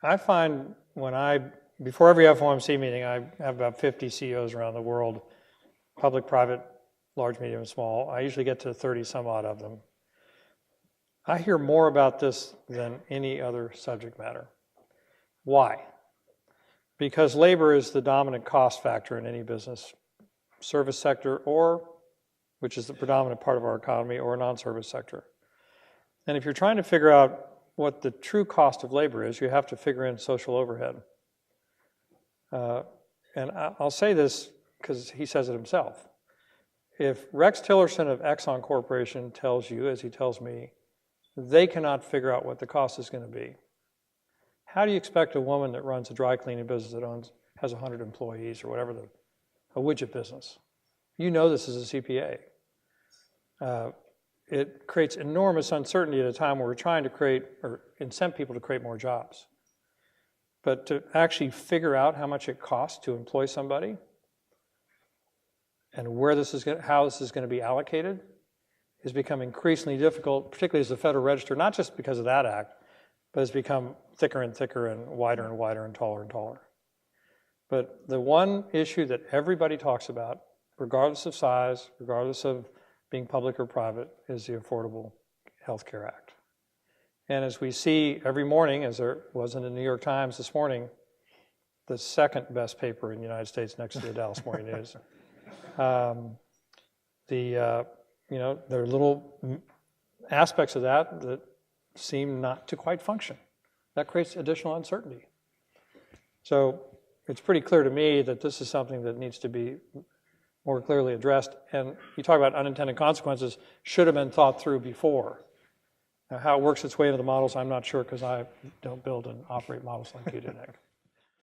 I find before every FOMC meeting, I have about 50 CEOs around the world, public, private, large, medium, and small. I usually get to 30 some odd of them. I hear more about this than any other subject matter. Why? Because labor is the dominant cost factor in any business, service sector, which is the predominant part of our economy, or non-service sector. And if you're trying to figure out what the true cost of labor is, you have to figure in social overhead. And I'll say this because he says it himself. If Rex Tillerson of Exxon Corporation tells you, as he tells me, they cannot figure out what the cost is going to be, how do you expect a woman that runs a dry cleaning business that has 100 employees or whatever, a widget business? You know this as a CPA. It creates enormous uncertainty at a time where we're trying to create or incent people to create more jobs. But to actually figure out how much it costs to employ somebody and how this is going to be allocated has become increasingly difficult, particularly as the Federal Register, not just because of that act, but has become thicker and thicker and wider and taller and taller. But the one issue that everybody talks about, regardless of size, regardless of being public or private, is the Affordable Health Care Act. And as we see every morning, as there was in the New York Times this morning, the second best paper in the United States next to the Dallas Morning News, there are little aspects of that seem not to quite function. That creates additional uncertainty. So it's pretty clear to me that this is something that needs to be more clearly addressed. And you talk about unintended consequences, should have been thought through before. Now, how it works its way into the models, I'm not sure, because I don't build and operate models like you do, Nick.